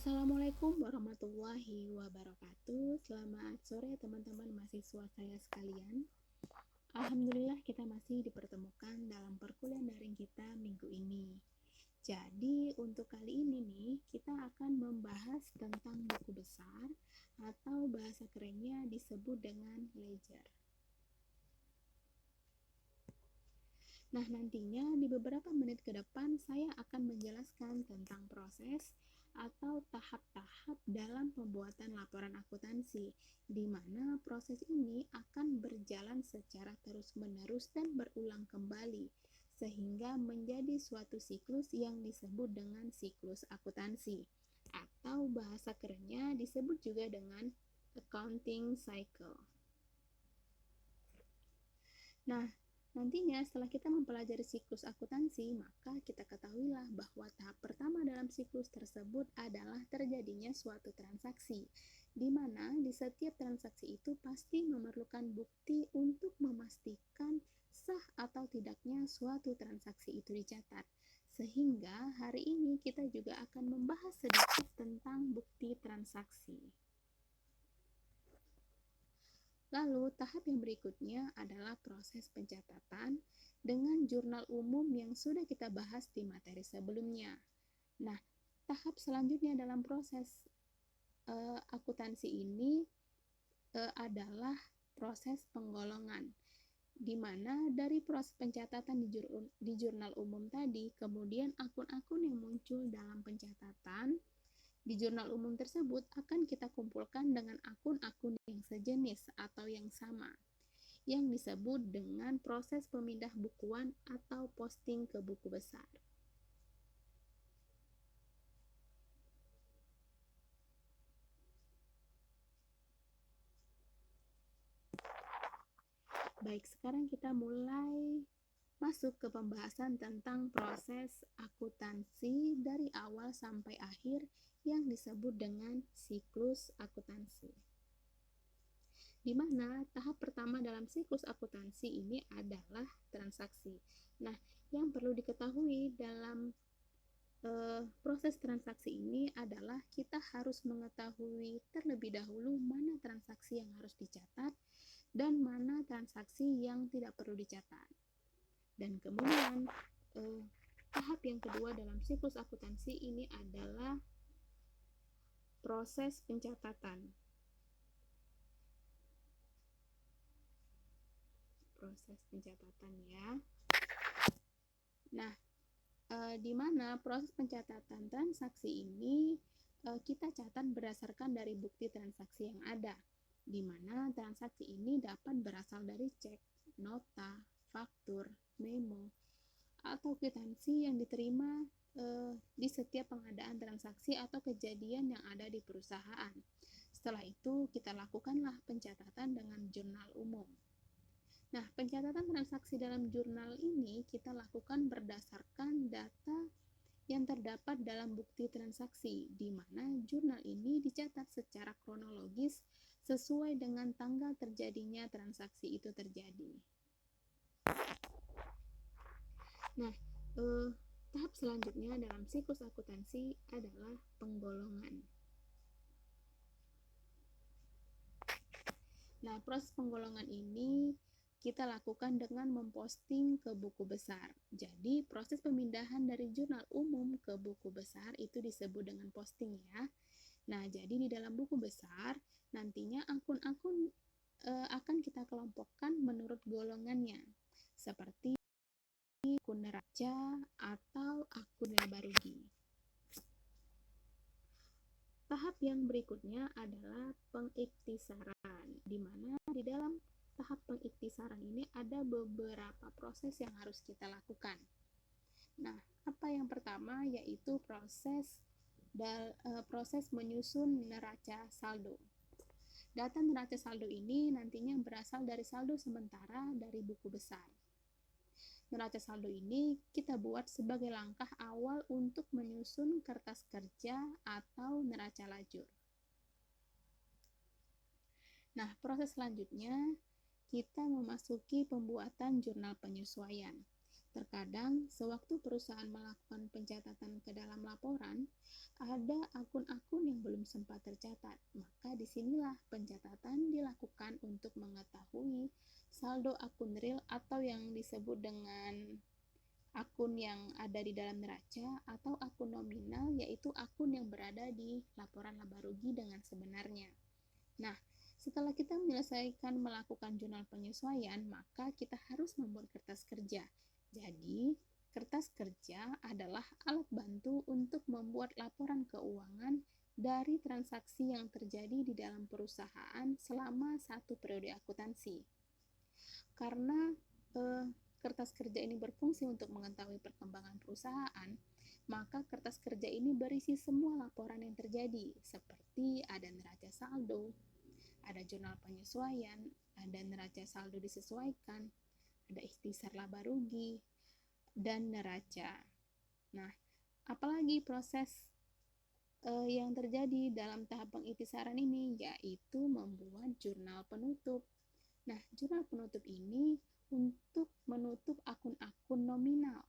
Assalamualaikum warahmatullahi wabarakatuh. Selamat sore teman-teman mahasiswa saya sekalian. Alhamdulillah kita masih dipertemukan dalam perkuliahan daring kita minggu ini. Jadi untuk kali ini nih kita akan membahas tentang buku besar atau bahasa kerennya disebut dengan ledger. Nah, nantinya di beberapa menit ke depan saya akan menjelaskan tentang proses atau tahap-tahap dalam pembuatan laporan akuntansi, di mana proses ini akan berjalan secara terus-menerus dan berulang kembali, sehingga menjadi suatu siklus yang disebut dengan siklus akuntansi, atau bahasa kerennya disebut juga dengan accounting cycle. Nah, nantinya setelah kita mempelajari siklus akuntansi, maka kita ketahuilah bahwa tahap pertama dalam siklus tersebut adalah terjadinya suatu transaksi, di mana di setiap transaksi itu pasti memerlukan bukti untuk memastikan sah atau tidaknya suatu transaksi itu dicatat. Sehingga hari ini kita juga akan membahas sedikit tentang bukti transaksi. Lalu, tahap yang berikutnya adalah proses pencatatan dengan jurnal umum yang sudah kita bahas di materi sebelumnya. Nah, tahap selanjutnya dalam proses akuntansi ini adalah proses penggolongan, di mana dari proses pencatatan di jurnal umum tadi, kemudian akun-akun yang muncul dalam pencatatan di jurnal umum tersebut akan kita kumpulkan dengan akun-akun yang sejenis atau yang sama, yang disebut dengan proses pemindah bukuan atau posting ke buku besar. Baik, sekarang kita mulai masuk ke pembahasan tentang proses akuntansi dari awal sampai akhir yang disebut dengan siklus akuntansi. Di mana tahap pertama dalam siklus akuntansi ini adalah transaksi. Nah, yang perlu diketahui dalam proses transaksi ini adalah kita harus mengetahui terlebih dahulu mana transaksi yang harus dicatat dan mana transaksi yang tidak perlu dicatat. Dan kemudian tahap yang kedua dalam siklus akuntansi ini adalah proses pencatatan. Proses pencatatan ya. Nah, di mana proses pencatatan transaksi ini kita catat berdasarkan dari bukti transaksi yang ada, di mana transaksi ini dapat berasal dari cek, nota, faktur, memo, atau kwitansi yang diterima di setiap pengadaan transaksi atau kejadian yang ada di perusahaan. Setelah itu, kita lakukanlah pencatatan dengan jurnal umum. Nah, pencatatan transaksi dalam jurnal ini kita lakukan berdasarkan data yang terdapat dalam bukti transaksi, di mana jurnal ini dicatat secara kronologis sesuai dengan tanggal terjadinya transaksi itu terjadi. Nah, tahap selanjutnya dalam siklus akuntansi adalah penggolongan. Nah, proses penggolongan ini kita lakukan dengan memposting ke buku besar. Jadi, proses pemindahan dari jurnal umum ke buku besar itu disebut dengan posting ya. Nah, jadi di dalam buku besar, nantinya akun-akun akan kita kelompokkan menurut golongannya, seperti akun neraca atau akun laba rugi. Tahap yang berikutnya adalah pengiktisaran, di mana di dalam tahap pengiktisaran ini ada beberapa proses yang harus kita lakukan. Nah, apa yang pertama yaitu proses menyusun neraca saldo. Data neraca saldo ini nantinya berasal dari saldo sementara dari buku besar. Neraca saldo ini kita buat sebagai langkah awal untuk menyusun kertas kerja atau neraca lajur. Nah, proses selanjutnya kita memasuki pembuatan jurnal penyesuaian. Terkadang, sewaktu perusahaan melakukan pencatatan ke dalam laporan, ada akun-akun yang belum sempat tercatat. Maka disinilah pencatatan dilakukan untuk mengetahui saldo akun real atau yang disebut dengan akun yang ada di dalam neraca, atau akun nominal, yaitu akun yang berada di laporan laba rugi dengan sebenarnya. Nah, setelah kita menyelesaikan melakukan jurnal penyesuaian, maka kita harus membuat kertas kerja. Jadi, kertas kerja adalah alat bantu untuk membuat laporan keuangan dari transaksi yang terjadi di dalam perusahaan selama satu periode akuntansi. Karena kertas kerja ini berfungsi untuk mengetahui perkembangan perusahaan, maka kertas kerja ini berisi semua laporan yang terjadi, seperti ada neraca saldo, ada jurnal penyesuaian, ada neraca saldo disesuaikan, ada ikhtisar laba rugi, dan neraca. Nah, apalagi proses yang terjadi dalam tahap pengikhtisaran ini, yaitu membuat jurnal penutup. Nah, jurnal penutup ini untuk menutup akun-akun nominal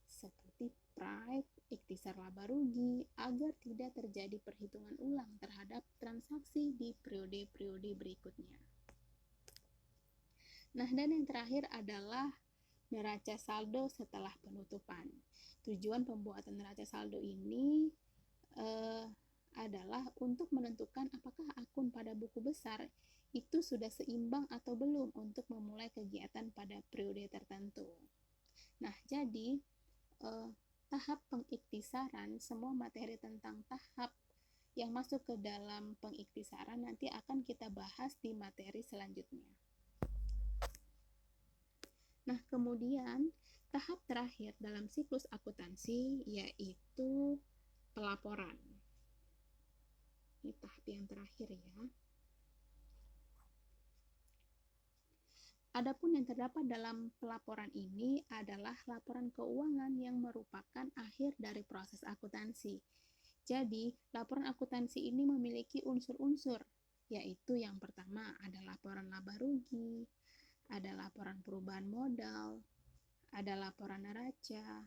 seperti pride, ikhtisar laba rugi, agar tidak terjadi perhitungan ulang terhadap transaksi di periode-periode berikutnya. Nah, dan yang terakhir adalah neraca saldo setelah penutupan. Tujuan pembuatan neraca saldo ini adalah untuk menentukan apakah akun pada buku besar itu sudah seimbang atau belum untuk memulai kegiatan pada periode tertentu. Nah, jadi tahap pengikhtisaran, semua materi tentang tahap yang masuk ke dalam pengikhtisaran nanti akan kita bahas di materi selanjutnya. Nah, kemudian tahap terakhir dalam siklus akuntansi yaitu pelaporan. Ini tahap yang terakhir ya. Adapun yang terdapat dalam pelaporan ini adalah laporan keuangan yang merupakan akhir dari proses akuntansi. Jadi, laporan akuntansi ini memiliki unsur-unsur, yaitu yang pertama ada laporan laba rugi, ada laporan perubahan modal, ada laporan neraca,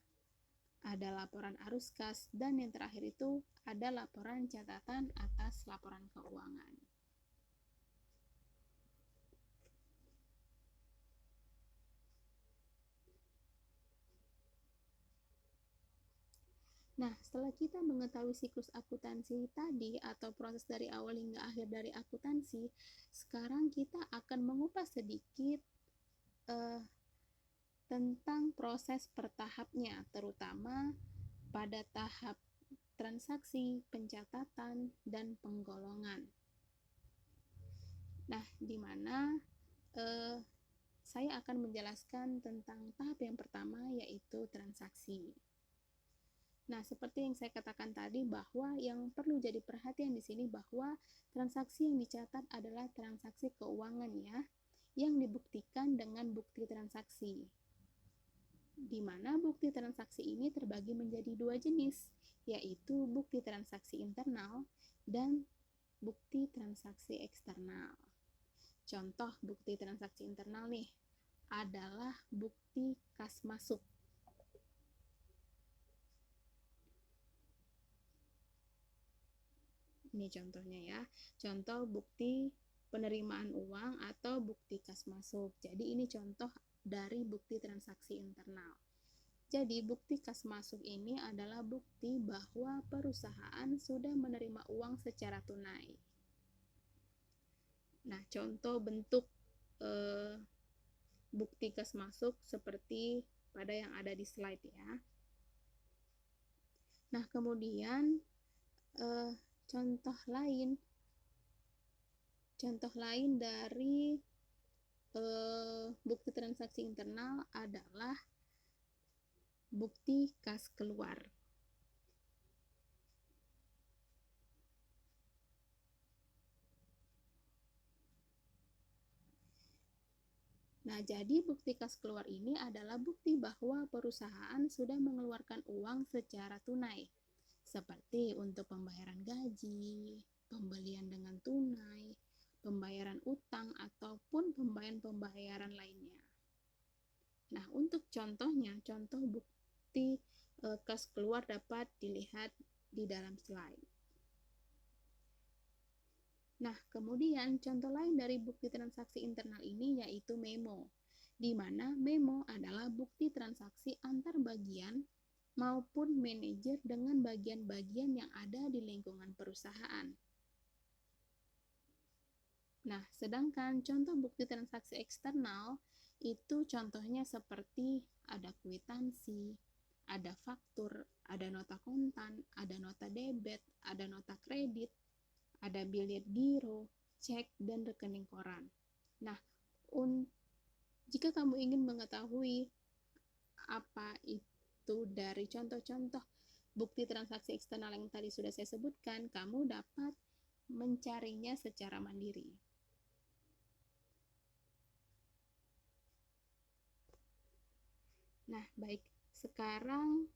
ada laporan arus kas, dan yang terakhir itu ada laporan catatan atas laporan keuangan. Nah, setelah kita mengetahui siklus akuntansi tadi atau proses dari awal hingga akhir dari akuntansi, sekarang kita akan mengupas sedikit tentang proses per tahapnya, terutama pada tahap transaksi, pencatatan, dan penggolongan. Nah, di mana saya akan menjelaskan tentang tahap yang pertama, yaitu transaksi. Nah, seperti yang saya katakan tadi, bahwa yang perlu jadi perhatian di sini bahwa transaksi yang dicatat adalah transaksi keuangan ya, yang dibuktikan dengan bukti transaksi. Di mana bukti transaksi ini terbagi menjadi dua jenis, yaitu bukti transaksi internal dan bukti transaksi eksternal. Contoh bukti transaksi internal nih adalah bukti kas masuk. Ini contohnya ya, contoh bukti penerimaan uang atau bukti kas masuk. Jadi ini contoh dari bukti transaksi internal. Jadi bukti kas masuk ini adalah bukti bahwa perusahaan sudah menerima uang secara tunai. Nah, contoh bentuk bukti kas masuk seperti pada yang ada di slide ya. Nah, kemudian contoh lain dari bukti transaksi internal adalah bukti kas keluar. Nah, jadi bukti kas keluar ini adalah bukti bahwa perusahaan sudah mengeluarkan uang secara tunai, seperti untuk pembayaran gaji, pembelian dengan tunai, pembayaran utang, ataupun pembayaran lainnya. Nah, untuk contohnya, contoh bukti kas keluar dapat dilihat di dalam slide. Nah, kemudian contoh lain dari bukti transaksi internal ini yaitu memo, di mana memo adalah bukti transaksi antar bagian maupun manajer dengan bagian-bagian yang ada di lingkungan perusahaan. Nah, sedangkan contoh bukti transaksi eksternal itu contohnya seperti ada kwitansi, ada faktur, ada nota kontan, ada nota debit, ada nota kredit, ada bilet giro, cek, dan rekening koran. Nah, jika kamu ingin mengetahui apa itu dari contoh-contoh bukti transaksi eksternal yang tadi sudah saya sebutkan, kamu dapat mencarinya secara mandiri. Nah, baik. Sekarang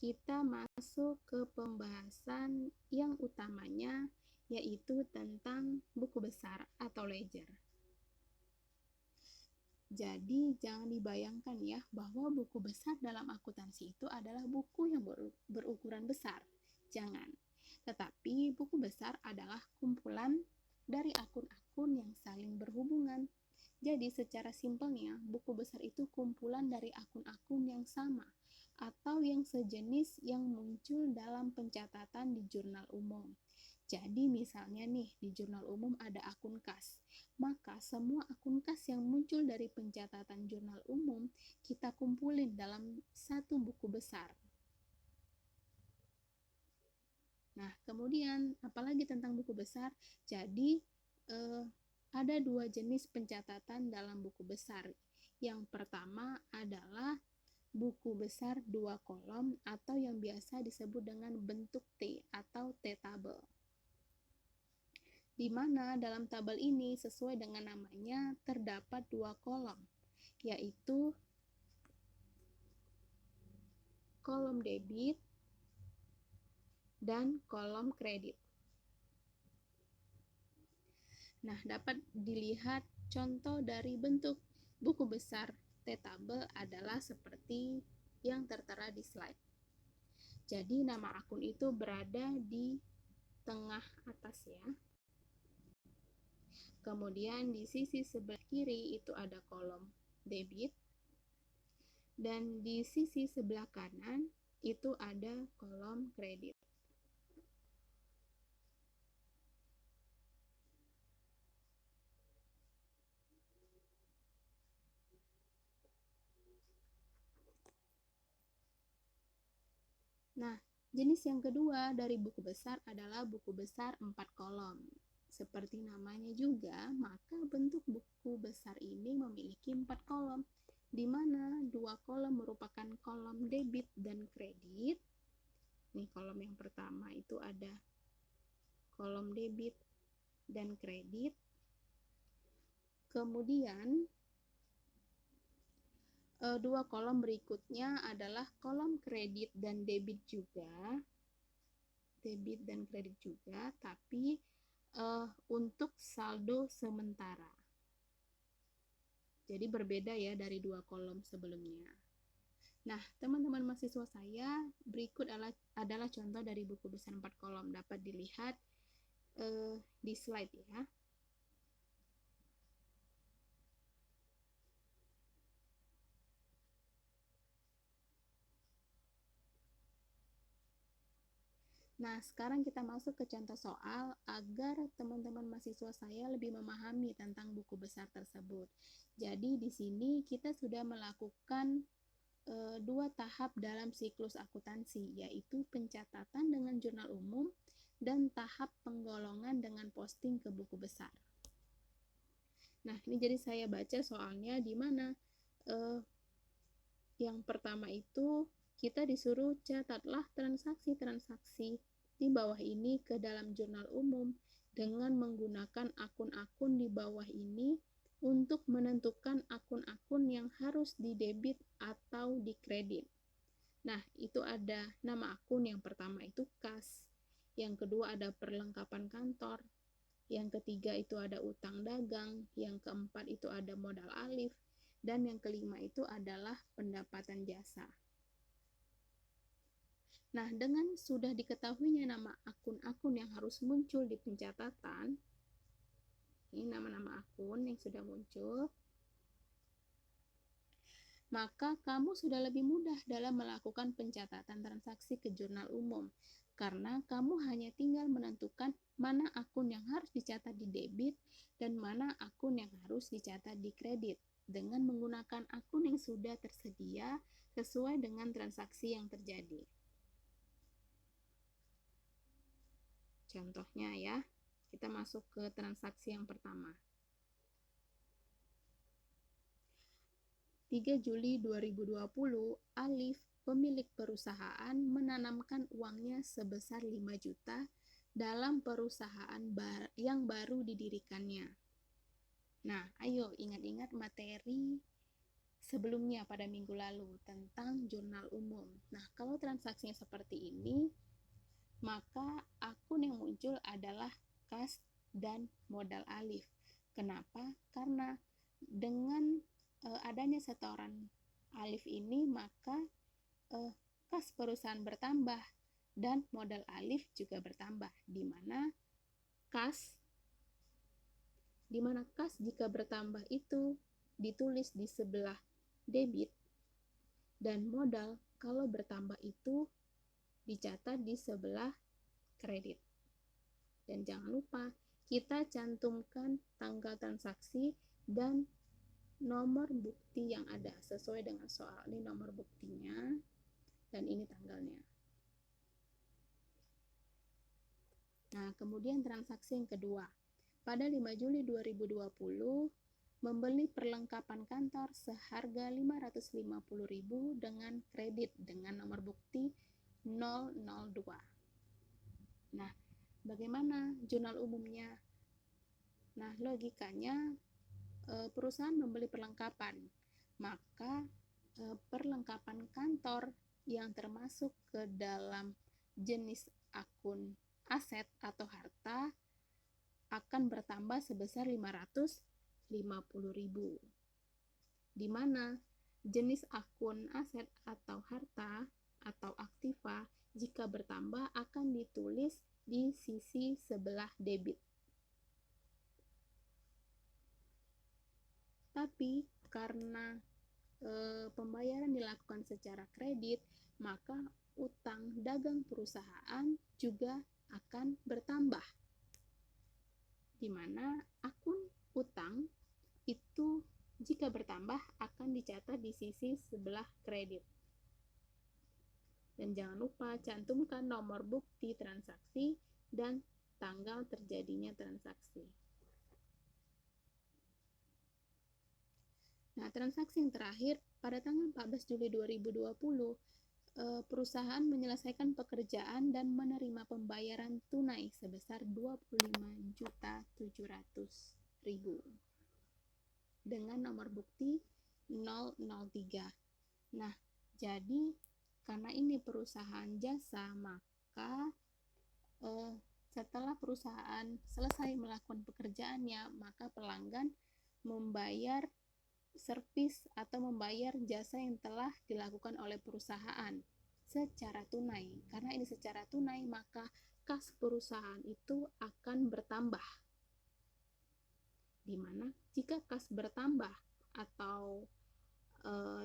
kita masuk ke pembahasan yang utamanya, yaitu tentang buku besar atau ledger. Jadi, jangan dibayangkan ya bahwa buku besar dalam akuntansi itu adalah buku yang berukuran besar. Jangan. Tetapi, buku besar adalah kumpulan dari akun-akun yang saling berhubungan. Jadi, secara simpelnya, buku besar itu kumpulan dari akun-akun yang sama atau yang sejenis yang muncul dalam pencatatan di jurnal umum. Jadi misalnya nih, di jurnal umum ada akun kas, maka semua akun kas yang muncul dari pencatatan jurnal umum kita kumpulin dalam satu buku besar. Nah, kemudian apalagi tentang buku besar? Jadi ada dua jenis pencatatan dalam buku besar. Yang pertama adalah buku besar 2 kolom atau yang biasa disebut dengan bentuk T atau T-table. Di mana dalam tabel ini sesuai dengan namanya terdapat 2 kolom, yaitu kolom debit dan kolom kredit. Nah, dapat dilihat contoh dari bentuk buku besar T-table adalah seperti yang tertera di slide. Jadi nama akun itu berada di tengah atas ya. Kemudian di sisi sebelah kiri itu ada kolom debit dan di sisi sebelah kanan itu ada kolom kredit. Nah, jenis yang kedua dari buku besar adalah buku besar 4 kolom. Seperti namanya juga, maka bentuk buku besar ini memiliki 4 kolom, di mana 2 kolom merupakan kolom debit dan kredit. Nih, kolom yang pertama itu ada kolom debit dan kredit. Kemudian, 2 kolom berikutnya adalah kolom kredit dan debit juga, tapi untuk saldo sementara. Jadi berbeda ya dari 2 kolom sebelumnya. Nah, teman-teman mahasiswa saya, berikut adalah contoh dari buku besar 4 kolom. Dapat dilihat di slide ya. Nah, sekarang kita masuk ke contoh soal agar teman-teman mahasiswa saya lebih memahami tentang buku besar tersebut. Jadi, di sini kita sudah melakukan 2 tahap dalam siklus akuntansi, yaitu pencatatan dengan jurnal umum dan tahap penggolongan dengan posting ke buku besar. Nah, ini jadi saya baca soalnya di mana yang pertama itu kita disuruh catatlah transaksi-transaksi di bawah ini ke dalam jurnal umum dengan menggunakan akun-akun di bawah ini untuk menentukan akun-akun yang harus didebit atau dikredit. Nah, itu ada nama akun, yang pertama itu kas, yang kedua ada perlengkapan kantor, yang ketiga itu ada utang dagang, yang keempat itu ada modal alif, dan yang kelima itu adalah pendapatan jasa. Nah, dengan sudah diketahuinya nama akun-akun yang harus harus muncul di pencatatan, ini nama-nama akun yang sudah muncul, maka kamu sudah lebih mudah dalam melakukan pencatatan transaksi ke jurnal umum, karena kamu hanya tinggal menentukan mana akun yang harus dicatat di debit dan mana akun yang harus dicatat di kredit dengan menggunakan akun yang sudah tersedia sesuai dengan transaksi yang terjadi. Contohnya ya, kita masuk ke transaksi yang pertama. 3 Juli 2020, Alif, pemilik perusahaan, menanamkan uangnya sebesar 5 juta dalam perusahaan yang baru didirikannya. Nah, ayo ingat-ingat materi sebelumnya pada minggu lalu tentang jurnal umum. Nah, kalau transaksinya seperti ini, maka akun yang muncul adalah kas dan modal Alif. Kenapa? Karena dengan adanya setoran Alif ini, maka kas perusahaan bertambah dan modal Alif juga bertambah, di mana kas jika bertambah itu ditulis di sebelah debit, dan modal kalau bertambah itu dicatat di sebelah kredit. Dan jangan lupa kita cantumkan tanggal transaksi dan nomor bukti yang ada sesuai dengan soal. Ini nomor buktinya dan ini tanggalnya. Nah, kemudian transaksi yang kedua. Pada 5 Juli 2020, membeli perlengkapan kantor seharga 550.000 dengan kredit dengan nomor bukti 002. Nah, bagaimana jurnal umumnya? Nah, logikanya perusahaan membeli perlengkapan, maka perlengkapan kantor yang termasuk ke dalam jenis akun aset atau harta akan bertambah sebesar 550.000, di mana jenis akun aset atau harta atau aktiva jika bertambah akan ditulis di sisi sebelah debit. Tapi karena pembayaran dilakukan secara kredit, maka utang dagang perusahaan juga akan bertambah, di mana akun utang itu jika bertambah akan dicatat di sisi sebelah kredit. Dan jangan lupa cantumkan nomor bukti transaksi dan tanggal terjadinya transaksi. Nah, transaksi yang terakhir, pada tanggal 14 Juli 2020, perusahaan menyelesaikan pekerjaan dan menerima pembayaran tunai sebesar 25.700.000 dengan nomor bukti 003. Nah, jadi karena ini perusahaan jasa, maka setelah perusahaan selesai melakukan pekerjaannya, maka pelanggan membayar servis atau membayar jasa yang telah dilakukan oleh perusahaan secara tunai. Karena ini secara tunai, maka kas perusahaan itu akan bertambah, di mana jika kas bertambah atau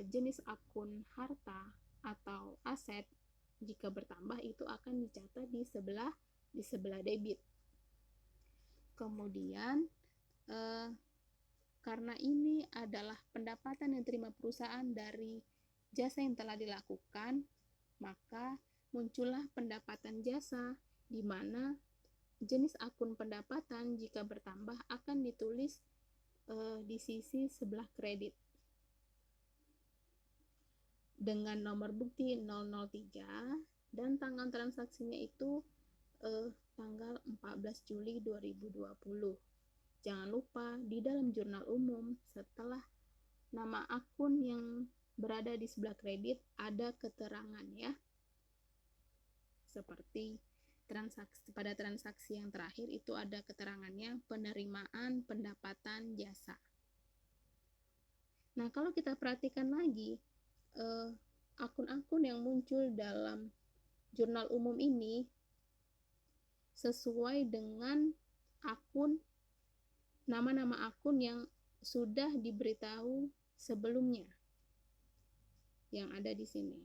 jenis akun harta atau aset jika bertambah itu akan dicatat di sebelah debit. Kemudian karena ini adalah pendapatan yang diterima perusahaan dari jasa yang telah dilakukan, maka muncullah pendapatan jasa, di mana jenis akun pendapatan jika bertambah akan ditulis di sisi sebelah kredit dengan nomor bukti 003 dan tanggal transaksinya itu tanggal 14 Juli 2020. Jangan lupa di dalam jurnal umum setelah nama akun yang berada di sebelah kredit ada keterangan ya. Seperti pada transaksi yang terakhir itu ada keterangannya penerimaan pendapatan jasa. Nah, kalau kita perhatikan lagi akun-akun yang muncul dalam jurnal umum ini sesuai dengan nama-nama akun yang sudah diberitahu sebelumnya yang ada di sini.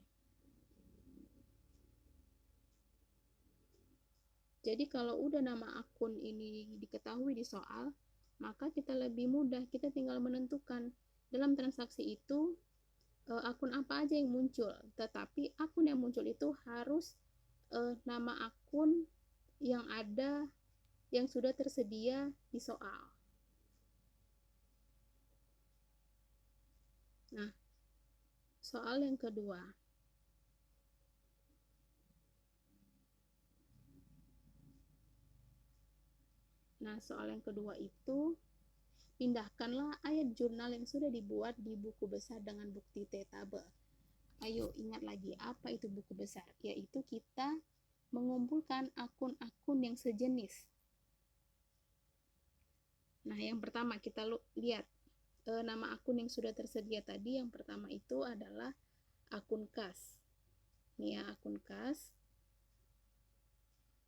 Jadi kalau udah nama akun ini diketahui di soal, maka kita lebih mudah, kita tinggal menentukan dalam transaksi itu akun apa aja yang muncul. Tetapi akun yang muncul itu harus nama akun yang ada, yang sudah tersedia di soal. Nah, soal yang kedua. Nah, soal yang kedua itu, pindahkanlah ayat jurnal yang sudah dibuat di buku besar dengan bukti T-tabel. Ayo ingat lagi, apa itu buku besar? Yaitu kita mengumpulkan akun-akun yang sejenis. Nah, yang pertama kita lihat nama akun yang sudah tersedia tadi. Yang pertama itu adalah akun kas. Ini ya, akun kas.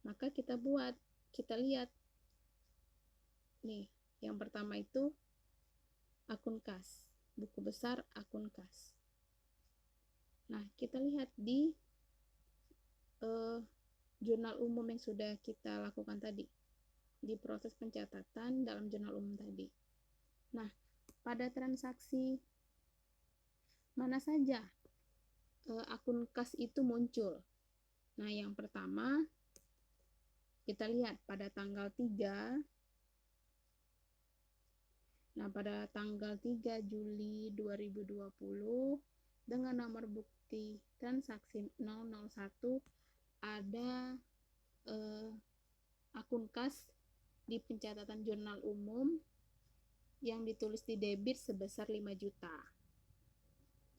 Maka kita lihat. Nih, yang pertama itu akun kas. Buku besar akun kas. Nah, kita lihat di jurnal umum yang sudah kita lakukan tadi, di proses pencatatan dalam jurnal umum tadi. Nah, pada transaksi mana saja akun kas itu muncul? Nah, yang pertama kita lihat pada tanggal 3. Nah, pada tanggal 3 Juli 2020 dengan nomor bukti transaksi 001 ada akun kas di pencatatan jurnal umum yang ditulis di debit sebesar 5 juta.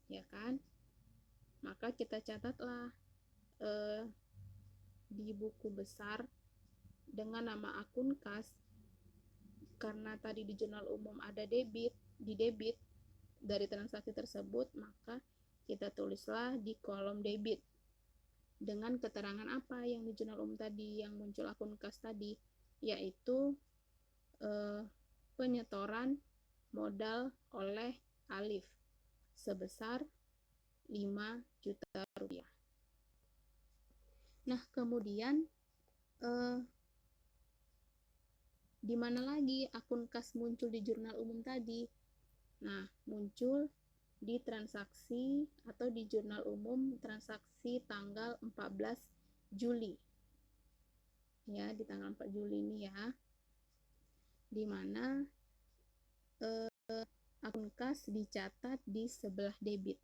Ya kan? Maka kita catatlah di buku besar dengan nama akun kas. Karena tadi di jurnal umum ada di debit dari transaksi tersebut, maka kita tulislah di kolom debit dengan keterangan apa yang di jurnal umum tadi yang muncul akun kas tadi, yaitu penyetoran modal oleh Alif sebesar 5 juta rupiah. Nah, kemudian di mana lagi akun kas muncul di jurnal umum tadi? Nah, muncul di transaksi atau di jurnal umum transaksi tanggal 14 Juli. Ya, di tanggal 4 Juli ini ya. Di mana akun kas dicatat di sebelah debit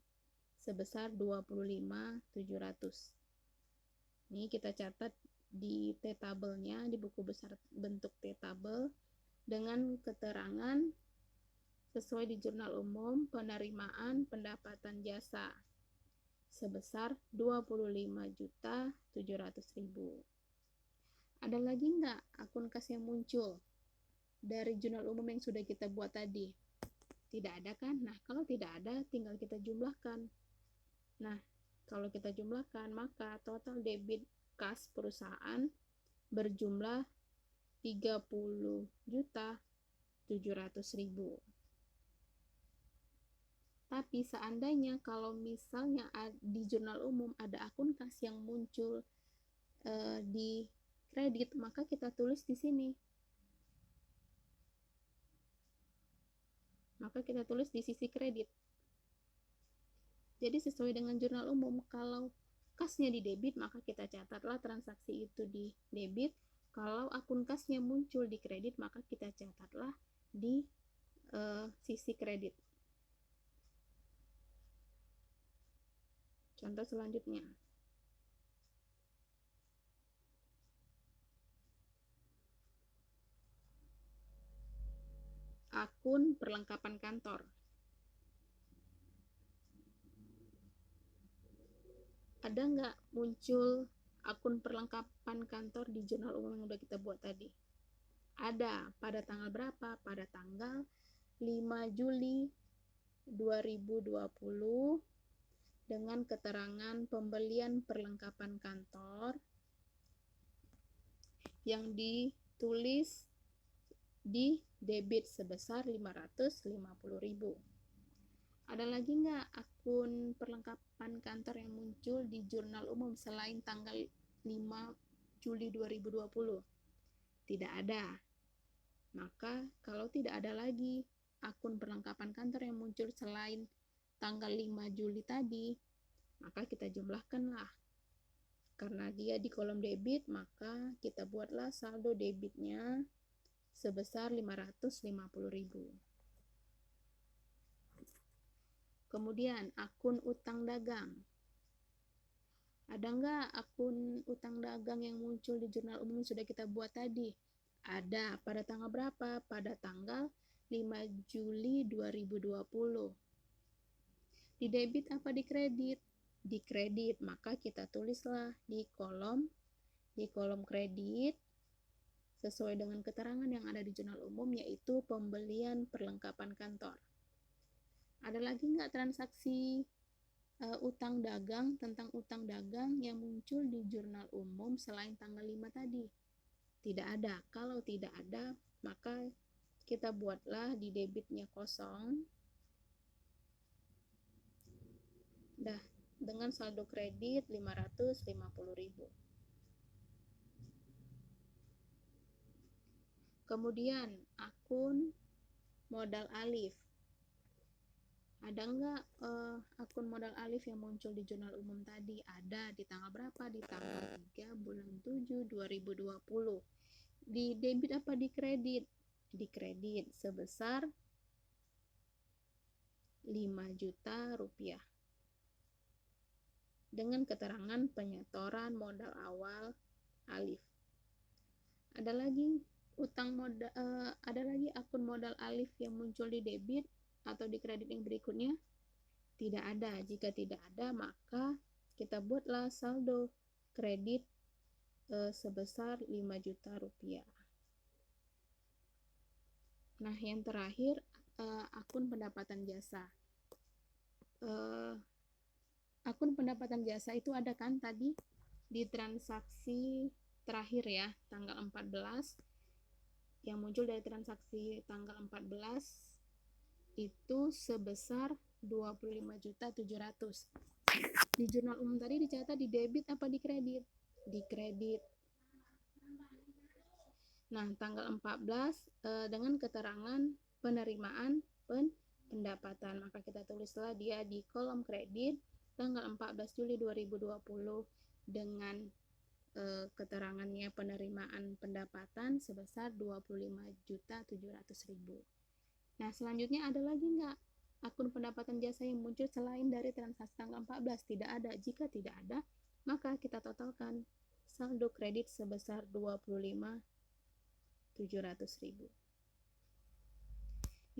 sebesar 25.700. Ini kita catat di T-tabelnya, di buku besar bentuk T-tabel dengan keterangan sesuai di jurnal umum penerimaan pendapatan jasa sebesar 25.700.000. Ada lagi nggak akun kas yang muncul dari jurnal umum yang sudah kita buat tadi? Tidak ada kan? Nah, kalau tidak ada, tinggal kita jumlahkan. Nah, kalau kita jumlahkan, maka total debit kas perusahaan berjumlah 30.700.000. Tapi seandainya kalau misalnya di jurnal umum ada akun kas yang muncul di kredit, maka kita tulis di sini. Maka kita tulis di sisi kredit. Jadi sesuai dengan jurnal umum, kalau kasnya di debit, maka kita catatlah transaksi itu di debit. Kalau akun kasnya muncul di kredit, maka kita catatlah di sisi kredit. Contoh selanjutnya. Akun perlengkapan kantor. Ada nggak muncul akun perlengkapan kantor di jurnal umum yang udah kita buat tadi? Ada. Pada tanggal berapa? Pada tanggal 5 Juli 2020 dengan keterangan pembelian perlengkapan kantor yang ditulis di debit sebesar 550.000. Ada lagi nggak akun perlengkapan kantor yang muncul di jurnal umum selain tanggal 5 Juli 2020? Tidak ada. Maka kalau tidak ada lagi akun perlengkapan kantor yang muncul selain tanggal 5 Juli tadi, maka kita jumlahkanlah. Karena dia di kolom debit, maka kita buatlah saldo debitnya sebesar 550.000. Kemudian akun utang dagang. Ada nggak akun utang dagang yang muncul di jurnal umum sudah kita buat tadi? Ada. Pada tanggal berapa? Pada tanggal 5 Juli 2020. Di debit apa di kredit? Di kredit, maka kita tulislah di kolom kredit sesuai dengan keterangan yang ada di jurnal umum, yaitu pembelian perlengkapan kantor. Ada lagi nggak transaksi utang dagang, tentang utang dagang yang muncul di jurnal umum selain tanggal 5 tadi? Tidak ada. Kalau tidak ada, maka kita buatlah di debitnya kosong. Dengan saldo kredit 550.000. Kemudian akun modal alif. Ada nggak akun modal alif yang muncul di jurnal umum tadi? Ada. Di tanggal berapa? Di tanggal 3 bulan 7 2020. Di debit apa di kredit? Di kredit sebesar 5 juta rupiah. Dengan keterangan penyetoran modal awal alif. Ada lagi akun modal alif yang muncul di debit atau di kredit yang berikutnya? Tidak ada. Jika tidak ada, maka kita buatlah saldo kredit sebesar 5 juta rupiah. Nah, yang terakhir akun pendapatan jasa. Akun pendapatan jasa itu ada kan tadi di transaksi terakhir ya, tanggal 14, yang muncul dari transaksi tanggal 14 itu sebesar 25.700.000. Di jurnal umum tadi dicatat di debit apa di kredit? Di kredit. Nah, tanggal 14 dengan keterangan penerimaan pendapatan, maka kita tulislah dia di kolom kredit tanggal 14 Juli 2020 dengan keterangannya penerimaan pendapatan sebesar 25.700.000. Nah, selanjutnya ada lagi nggak akun pendapatan jasa yang muncul selain dari transaksi tanggal 14? Tidak ada. Jika tidak ada, maka kita totalkan saldo kredit sebesar 25.700.000.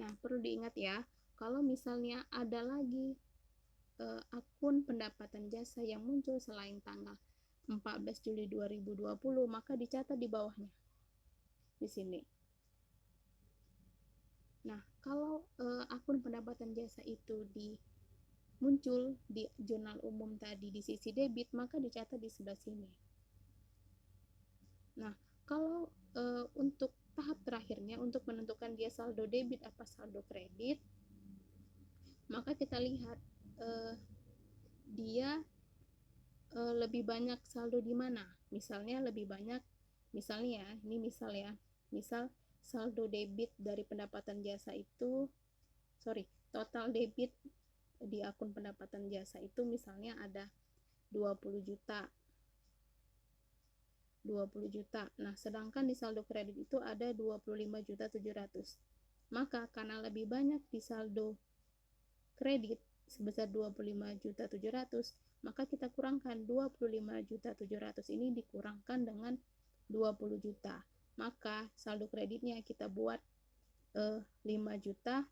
Nah, perlu diingat ya, kalau misalnya ada lagi akun pendapatan jasa yang muncul selain tanggal 14 Juli 2020, maka dicatat di bawahnya. Di sini. Nah, kalau akun pendapatan jasa itu muncul di jurnal umum tadi di sisi debit, maka dicatat di sebelah sini. Nah, kalau untuk tahap terakhirnya, untuk menentukan dia saldo debit apa saldo kredit, maka kita lihat dia lebih banyak saldo di mana. Misalnya lebih banyak, misalnya ya, ini misal ya, misal saldo debit dari pendapatan jasa itu, total debit di akun pendapatan jasa itu misalnya ada 20 juta. Nah, sedangkan di saldo kredit itu ada 25.700.000. Maka karena lebih banyak di saldo kredit sebesar 25.700.000, maka kita kurangkan 25.700.000 ini dikurangkan dengan 20 juta. Maka saldo kreditnya kita buat 5.700.000.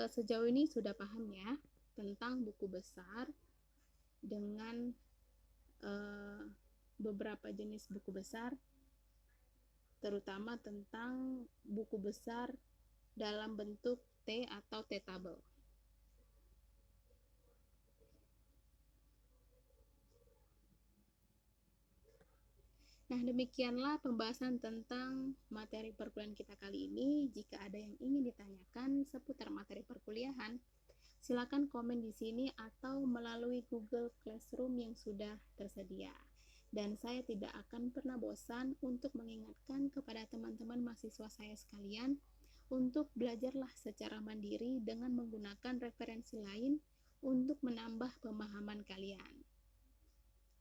Sejauh ini sudah paham ya tentang buku besar dengan beberapa jenis buku besar, terutama tentang buku besar dalam bentuk T atau T-table. Nah, demikianlah pembahasan tentang materi perkuliahan kita kali ini. Jika ada yang ingin ditanyakan seputar materi perkuliahan, silakan komen di sini atau melalui Google Classroom yang sudah tersedia. Dan saya tidak akan pernah bosan untuk mengingatkan kepada teman-teman mahasiswa saya sekalian untuk belajarlah secara mandiri dengan menggunakan referensi lain untuk menambah pemahaman kalian.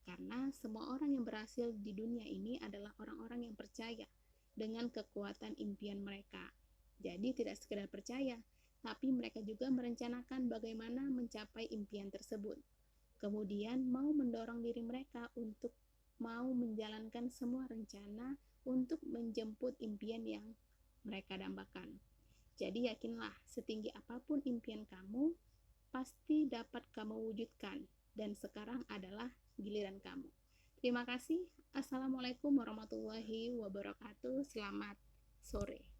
Karena semua orang yang berhasil di dunia ini adalah orang-orang yang percaya dengan kekuatan impian mereka. Jadi tidak sekedar percaya, tapi mereka juga merencanakan bagaimana mencapai impian tersebut. Kemudian mau mendorong diri mereka untuk mau menjalankan semua rencana untuk menjemput impian yang mereka dambakan. Jadi yakinlah, setinggi apapun impian kamu, pasti dapat kamu wujudkan. Dan sekarang adalah giliran kamu. Terima kasih. Assalamualaikum warahmatullahi wabarakatuh. Selamat sore.